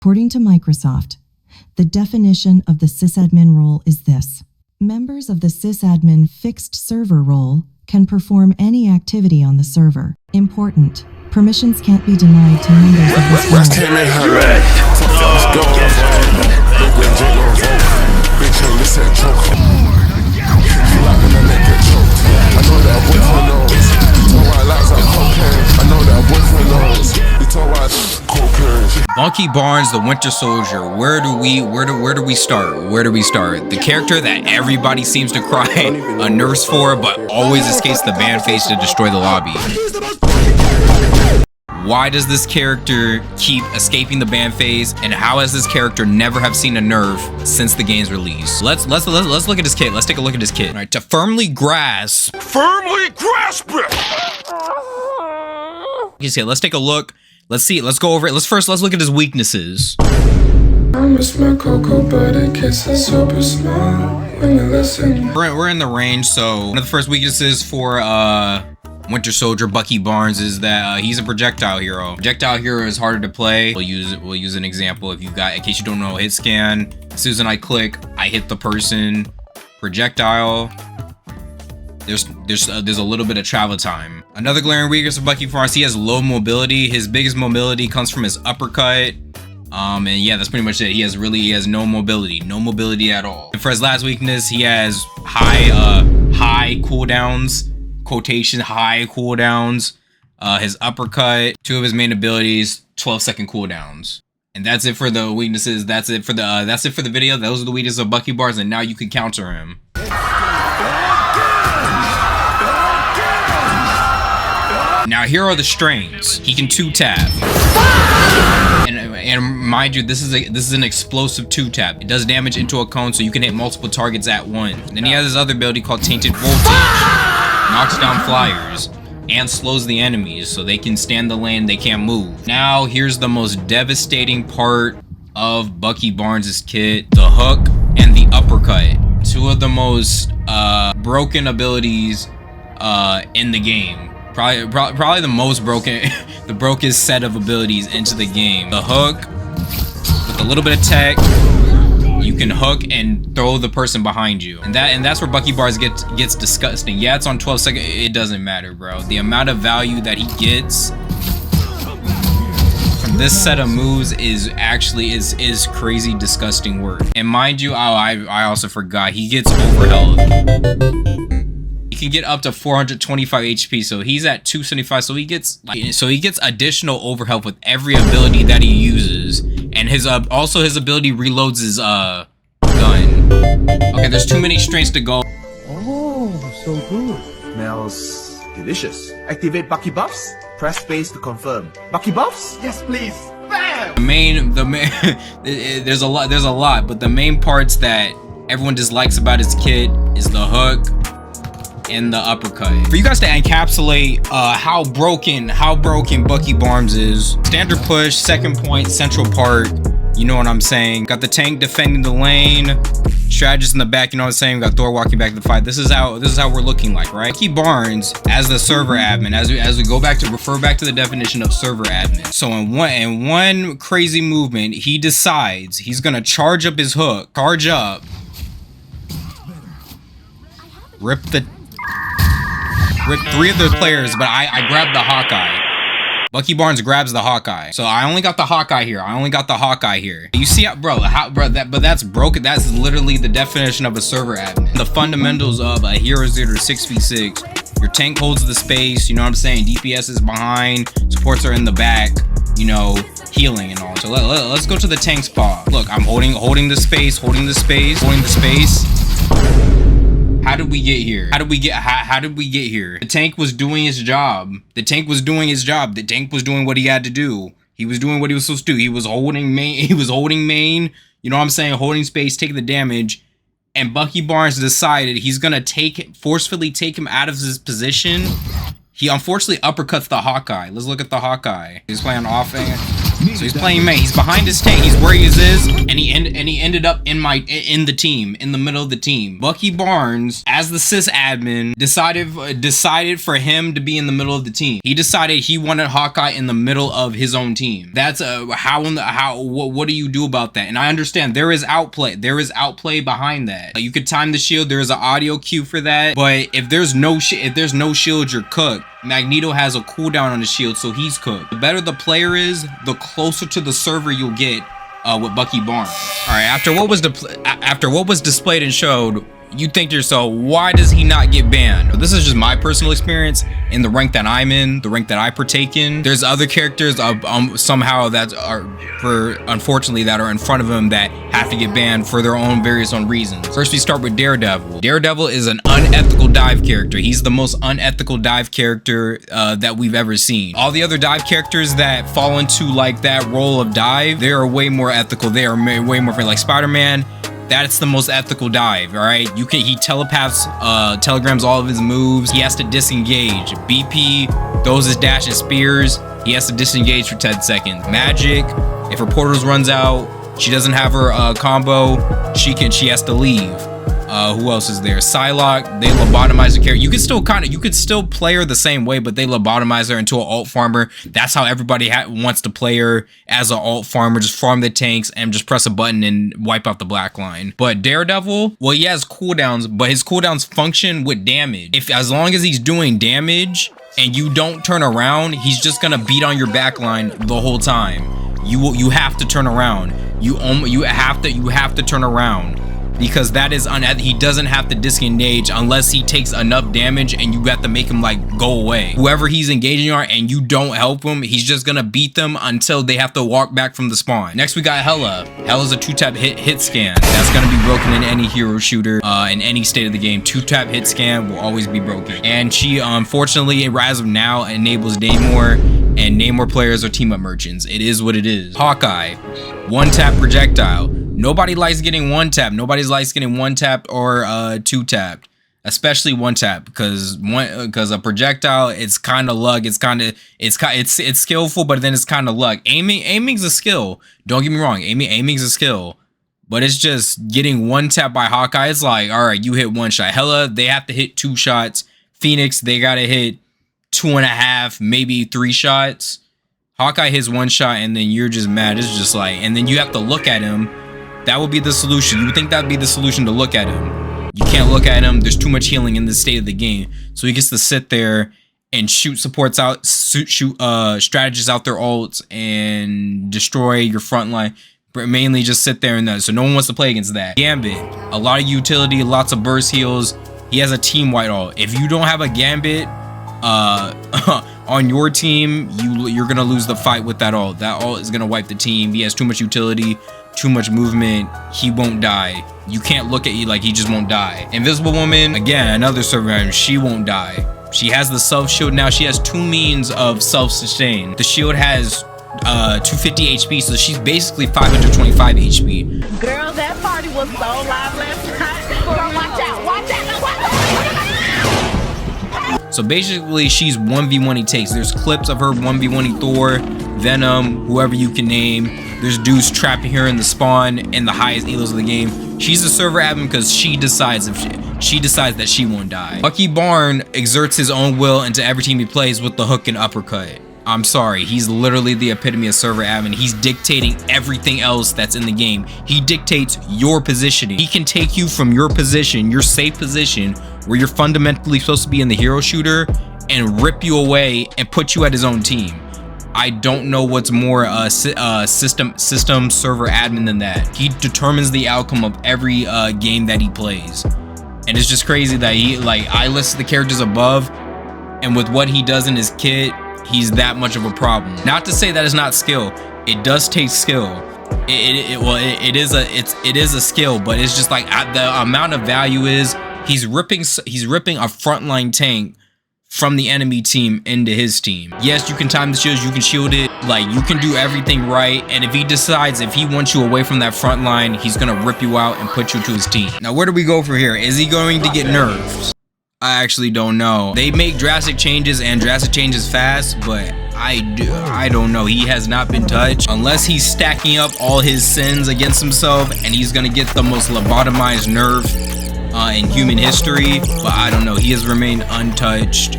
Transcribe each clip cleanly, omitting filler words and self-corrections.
According to Microsoft, the definition of the sysadmin role is this. Members of the sysadmin fixed server role can perform any activity on the server. Important. Permissions can't be denied to members of this role. Bucky Barnes, the Winter Soldier. Where do we start? Where do we start? The character that everybody seems to cry a nerfs for, but always escapes the ban phase to destroy the lobby. Why does this character keep escaping the ban phase, and how has this character never have seen a nerf since the game's release? Let's look at his kit. Let's take a look at his kit. All right, to firmly grasp it. Okay, let's take a look. Let's see. Let's go over it. Let's look at his weaknesses. I miss my cocoa butter kisses, super small when you listen. We're in the range, so one of the first weaknesses for Winter Soldier Bucky Barnes is that he's a projectile hero. Projectile hero is harder to play. We'll use an example. If you've got, in case you don't know, hit scan. As soon as I click, I hit the person. Projectile. There's a little bit of travel time. Another glaring weakness of Bucky Barnes, he has low mobility. His biggest mobility comes from his uppercut. And yeah, that's pretty much it. He has no mobility at all. And for his last weakness, he has high cooldowns. Quotation, high cooldowns. His uppercut, 2 of his main abilities, 12-second cooldowns. And that's it for the weaknesses. That's it for the video. Those are the weaknesses of Bucky Barnes, and now you can counter him. Now here are the strengths. He can 2-tap. And mind you, this is an explosive 2-tap. It does damage into a cone, so you can hit multiple targets at once. Then he has his other ability called Tainted Voltage. Knocks down flyers and slows the enemies so they can stand the lane, they can't move. Now here's the most devastating part of Bucky Barnes' kit: the hook and the uppercut. 2 of the most broken abilities in the game. Probably the most broken, the brokest set of abilities into the game. The hook, with a little bit of tech, you can hook and throw the person behind you, and that's where Bucky Barnes gets disgusting. Yeah, it's on 12 seconds. It doesn't matter, bro. The amount of value that he gets from this set of moves is actually is crazy, disgusting work. And mind you, I also forgot, he gets overhealth. He can get up to 425 HP, so he's at 275. So he gets additional overhealth with every ability that he uses, and his ability reloads his gun. Okay, there's too many strengths to go. Oh, so good. Smells delicious. Activate Bucky buffs. Press space to confirm. Bucky buffs? Yes, please. Bam! The main there's a lot, but the main parts that everyone dislikes about his kit is the hook and the uppercut. For you guys to encapsulate how broken Bucky Barnes is: standard push, second point, central part. You know what I'm saying? Got the tank defending the lane, strategist in the back. You know what I'm saying? We got Thor walking back to the fight. This is how we're looking like, right? Bucky Barnes as the server admin. As we go back to refer back to the definition of server admin. So in one crazy movement, he decides he's gonna charge up his hook, rip 3 of the players, but I grabbed the Hawkeye. Bucky Barnes grabs the Hawkeye. So I only got the Hawkeye here. You see how, bro, but that's broken. That's literally the definition of a server admin. The fundamentals of a hero 0 to 6v6. Your tank holds the space, you know what I'm saying? DPS is behind, supports are in the back, you know, healing and all. So let's go to the tank spot. Look, I'm holding the space. How did we get here? How did we get here? The tank was doing his job. The tank was doing what he had to do. He was doing what he was supposed to do. He was holding main. You know what I'm saying? Holding space, taking the damage. And Bucky Barnes decided he's gonna forcefully take him out of his position. He unfortunately uppercuts the Hawkeye. Let's look at the Hawkeye. He's playing offense. So he's playing main. He's behind his tank. He's where he is, and he ended up in the team, in the middle of the team. Bucky Barnes, as the sys admin, decided for him to be in the middle of the team. He decided he wanted Hawkeye in the middle of his own team. That's what do you do about that? And I understand there is outplay. There is outplay behind that. You could time the shield. There is an audio cue for that. But if there's no shield, you're cooked. Magneto has a cooldown on the shield, so he's cooked. The better the player is, the closer to the server you'll get with Bucky Barnes. All right, after what was displayed and showed, you think to yourself, why does he not get banned? This is just my personal experience in the rank that I'm in, the rank that I partake in. There's other characters somehow that are, unfortunately, that are in front of him that have to get banned for their own various reasons. First, we start with Daredevil. Daredevil is an unethical dive character. He's the most unethical dive character that we've ever seen. All the other dive characters that fall into like that role of dive, they are way more ethical. They are way more like Spider-Man. That's the most ethical dive, all right? He telegrams all of his moves. He has to disengage. BP throws his dash and spears. He has to disengage for 10 seconds. Magic, if her portals runs out, she doesn't have her combo, she has to leave. Who else is there? Psylocke, they lobotomize the character. You could still play her the same way, but they lobotomize her into an alt farmer. That's how everybody wants to play her, as an alt farmer. Just farm the tanks and just press a button and wipe out the black line. But Daredevil, well, he has cooldowns, but his cooldowns function with damage. As long as he's doing damage and you don't turn around, he's just gonna beat on your back line the whole time. You have to turn around. You have to turn around. Because that is he doesn't have to disengage unless he takes enough damage and you have to make him like go away. Whoever he's engaging on and you don't help him, he's just gonna beat them until they have to walk back from the spawn. Next we got Hela. Hela's a 2-tap hit scan. That's gonna be broken in any hero shooter in any state of the game. 2-tap hit scan will always be broken. And she unfortunately as of now enables Namor, and Namor players are team up merchants. It is what it is. Hawkeye, 1-tap projectile. Nobody likes getting 1-tap. Nobody likes getting 1-tap or 2-tapped, especially 1-tap, because a projectile, it's kind of luck. It's skillful, but then it's kind of luck. Aiming's a skill. Don't get me wrong. Aiming's a skill, but it's just getting 1-tap by Hawkeye. It's like, all right, you hit 1 shot. Hela, they have to hit 2 shots. Phoenix, they gotta hit 2.5, maybe 3 shots. Hawkeye hits 1 shot, and then you're just mad. It's just like, and then you have to look at him. That would be the solution. You would think that would be the solution, to look at him. You can't look at him. There's too much healing in this state of the game. So he gets to sit there and shoot supports out, shoot strategists out their ults and destroy your front line. But mainly just sit there and that. So no one wants to play against that. Gambit, a lot of utility, lots of burst heals. He has a team-wide ult. If you don't have a Gambit on your team, you're gonna lose the fight with that ult. That ult is gonna wipe the team. He has too much utility, too much movement. He won't die. You can't look at you like he just won't die. Invisible Woman, again, another survivor. She won't die. She has the self shield now. She has 2 means of self-sustain. The shield has 250 HP, so she's basically 525 HP. Girl, that party was so live last night. Girl, watch out, watch out, watch out. So basically, she's 1v1 he takes. There's clips of her 1v1 Thor, Venom, whoever you can name. There's dudes trapping her in the spawn in the highest elos of the game. She's a server admin because she decides that she won't die. Bucky Barnes exerts his own will into every team he plays with the hook and uppercut. I'm sorry, he's literally the epitome of server admin. He's dictating everything else that's in the game. He dictates your positioning. He can take you from your position, your safe position, where you're fundamentally supposed to be in the hero shooter, and rip you away and put you at his own team. I don't know what's more system server admin than that. He determines the outcome of every game that he plays. And it's just crazy that I listed the characters above, and with what he does in his kit, he's that much of a problem. Not to say that it's not skill. It does take skill. It is a skill, but it's just like the amount of value is he's ripping a frontline tank from the enemy team into his team. Yes, you can time the shields, you can shield it, like you can do everything right. And if he decides, if he wants you away from that front line, he's gonna rip you out and put you to his team. Now, where do we go from here? Is he going to get nerfs? I actually don't know. They make drastic changes and drastic changes fast, but I don't know. He has not been touched unless he's stacking up all his sins against himself, and he's gonna get the most lobotomized nerf in human history. But I don't know. He has remained untouched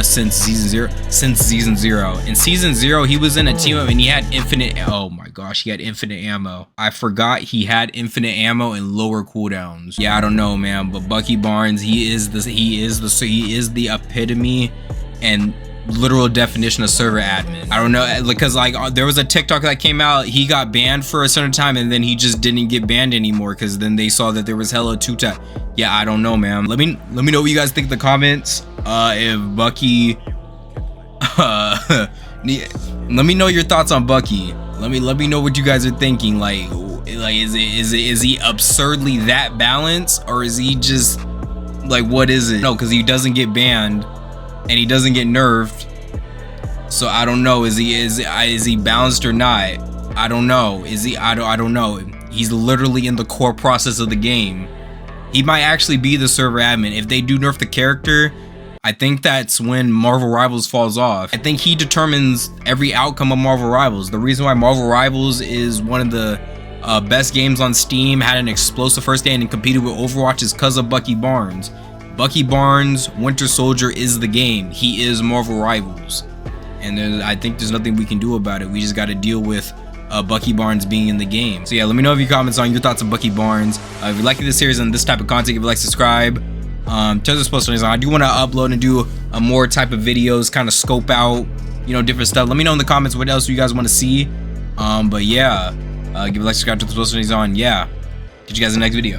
since season 0. In season 0, he was in a team up and he had infinite. Oh my gosh, he had infinite ammo. I forgot he had infinite ammo and lower cooldowns. Yeah, I don't know, man. But Bucky Barnes, he is the epitome and literal definition of server admin. I don't know, because like there was a TikTok that came out, he got banned for a certain time and then he just didn't get banned anymore because then they saw that there was hella two-tap. Yeah, I don't know, man. Let me know what you guys think in the comments. If Bucky let me know your thoughts on Bucky. Let me know what you guys are thinking. Like is he absurdly that balanced, or is he just like, what is it? No, because he doesn't get banned and he doesn't get nerfed, so I don't know. Is he balanced or not? I don't know. Is he? I don't know. He's literally in the core process of the game. He might actually be the server admin. If they do nerf the character, I think that's when Marvel Rivals falls off. I think he determines every outcome of Marvel Rivals. The reason why Marvel Rivals is one of the best games on Steam, had an explosive first day and competed with Overwatch, is because of Bucky Barnes. Bucky Barnes, Winter Soldier is the game. He is Marvel Rivals. And I think there's nothing we can do about it. We just got to deal with Bucky Barnes being in the game. So yeah, let me know in your comments on your thoughts on Bucky Barnes. If you're liking this series and this type of content, give a like, subscribe. Turn this post on. I do want to upload and do a more type of videos, kind of scope out, you know, different stuff. Let me know in the comments what else you guys want to see. But yeah, give a like, subscribe to the post on. Yeah, catch you guys in the next video.